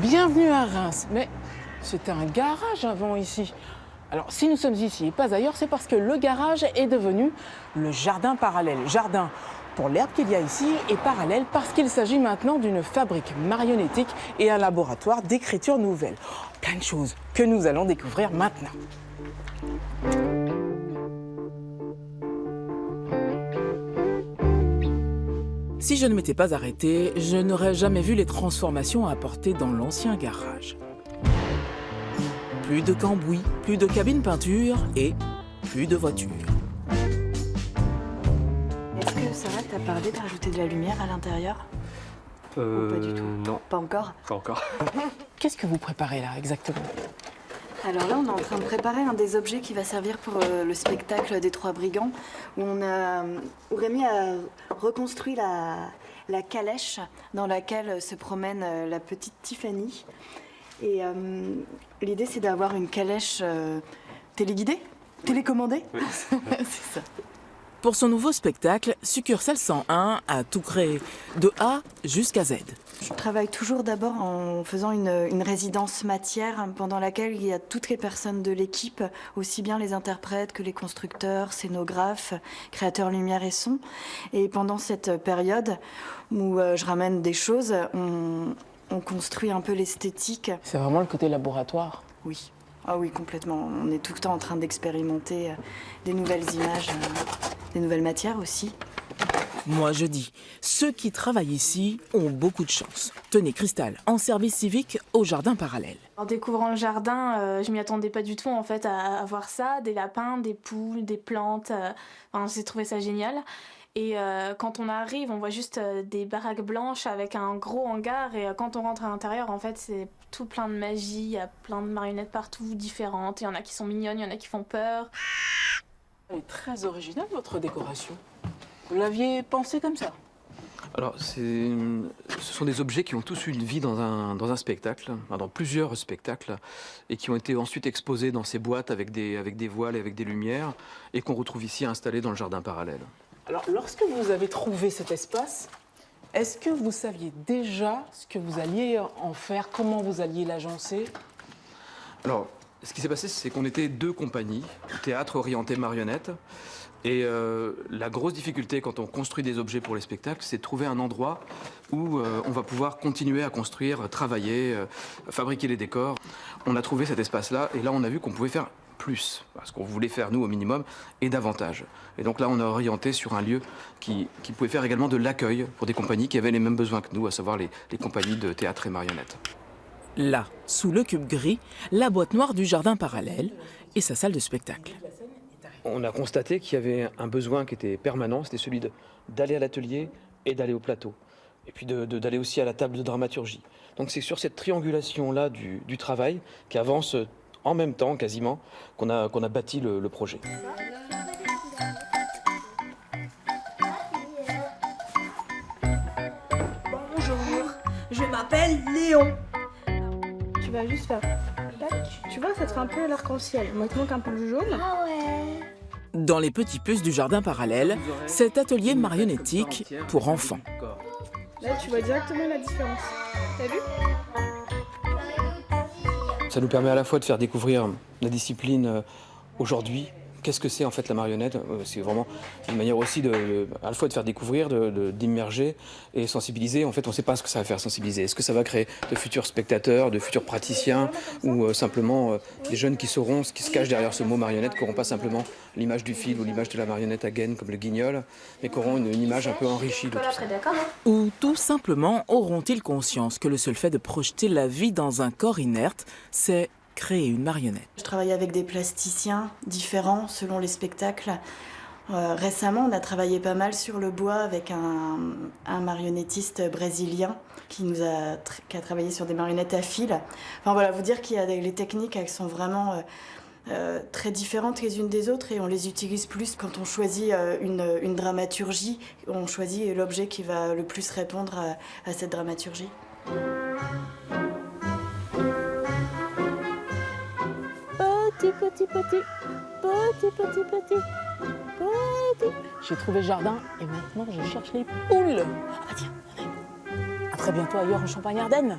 Bienvenue à Reims, mais c'était un garage avant ici. Alors si nous sommes ici et pas ailleurs, c'est parce que le garage est devenu le jardin parallèle. Jardin pour l'herbe qu'il y a ici et parallèle parce qu'il s'agit maintenant d'une fabrique marionnettique et un laboratoire d'écriture nouvelle. Plein de choses que nous allons découvrir maintenant. Si je ne m'étais pas arrêté, je n'aurais jamais vu les transformations apportées dans l'ancien garage. Plus de cambouis, plus de cabines peinture et plus de voitures. Est-ce que Sarah t'a parlé de rajouter de la lumière à l'intérieur? Ou pas du tout? Non, Pas encore? pas encore. Qu'est-ce que vous préparez là exactement? Alors là, on est en train de préparer un des objets qui va servir pour le spectacle des Trois Brigands, où Rémi a reconstruit la calèche dans laquelle se promène la petite Tiffany. Et l'idée, c'est d'avoir une calèche téléguidée, télécommandée. Oui. C'est ça. Pour son nouveau spectacle, Succursale 101 a tout créé, de A jusqu'à Z. Je travaille toujours d'abord en faisant une résidence matière pendant laquelle il y a toutes les personnes de l'équipe, aussi bien les interprètes que les constructeurs, scénographes, créateurs lumière et son. Et pendant cette période où je ramène des choses, on construit un peu l'esthétique. C'est vraiment le côté laboratoire. Oui. Ah oui, complètement. On est tout le temps en train d'expérimenter des nouvelles images, des nouvelles matières aussi. Moi je dis, ceux qui travaillent ici ont beaucoup de chance. Tenez Cristal, en service civique au jardin parallèle. En découvrant le jardin, je m'y attendais pas du tout en fait à voir ça, des lapins, des poules, des plantes. Enfin, j'ai trouvé ça génial. Et quand on arrive, on voit juste des baraques blanches avec un gros hangar. Et quand on rentre à l'intérieur, en fait, c'est tout plein de magie. Il y a plein de marionnettes partout, différentes. Il y en a qui sont mignonnes, il y en a qui font peur. Elle est très originale votre décoration. Vous l'aviez pensé comme ça? Alors, ce sont des objets qui ont tous eu une vie dans un spectacle, dans plusieurs spectacles, et qui ont été ensuite exposés dans ces boîtes avec des voiles et avec des lumières, et qu'on retrouve ici installés dans le jardin parallèle. Alors lorsque vous avez trouvé cet espace, est-ce que vous saviez déjà ce que vous alliez en faire, comment vous alliez l'agencer? Alors, ce qui s'est passé, c'est qu'on était deux compagnies, théâtre orienté marionnette. Et la grosse difficulté quand on construit des objets pour les spectacles, c'est de trouver un endroit où on va pouvoir continuer à construire, travailler, fabriquer les décors. On a trouvé cet espace-là et là on a vu qu'on pouvait faire plus, parce qu'on voulait faire nous au minimum et davantage. Et donc là on a orienté sur un lieu qui pouvait faire également de l'accueil pour des compagnies qui avaient les mêmes besoins que nous, à savoir les compagnies de théâtre et marionnettes. Là, sous le cube gris, la boîte noire du jardin parallèle et sa salle de spectacle. On a constaté qu'il y avait un besoin qui était permanent, c'était celui d'aller à l'atelier et d'aller au plateau. Et puis d'aller aussi à la table de dramaturgie. Donc c'est sur cette triangulation-là du travail qui avance en même temps quasiment qu'on a bâti le projet. Bonjour, je m'appelle Léon. Tu vas juste faire tac. Tu vois, ça te fait un peu l'arc-en-ciel. Moi, il te manque un peu le jaune. Ah ouais. Dans les petits puces du jardin parallèle, cet atelier marionnettique pour enfants. Là, tu vois directement la différence. T'as vu? Ça nous permet à la fois de faire découvrir la discipline aujourd'hui. Qu'est-ce que c'est en fait la marionnette? C'est vraiment une manière aussi à la fois de faire découvrir, d'immerger et sensibiliser. En fait, on ne sait pas ce que ça va faire sensibiliser. Est-ce que ça va créer de futurs spectateurs, de futurs praticiens ou simplement des jeunes qui sauront ce qui se cache derrière ce mot marionnette, qui n'auront pas simplement l'image du fil ou l'image de la marionnette à gaine comme le guignol, mais qui auront une image un peu enrichie de tout ça. Ou tout simplement auront-ils conscience que le seul fait de projeter la vie dans un corps inerte, c'est créer une marionnette. Je travaille avec des plasticiens différents selon les spectacles. Récemment, on a travaillé pas mal sur le bois avec un marionnettiste brésilien qui a travaillé sur des marionnettes à fil. Enfin voilà, vous dire qu'il y a les techniques, elles sont vraiment très différentes les unes des autres et on les utilise plus quand on choisit une dramaturgie. On choisit l'objet qui va le plus répondre à cette dramaturgie. Petit. J'ai trouvé le jardin et maintenant je cherche les poules. Ah bah tiens, à très bientôt ailleurs en Champagne-Ardenne.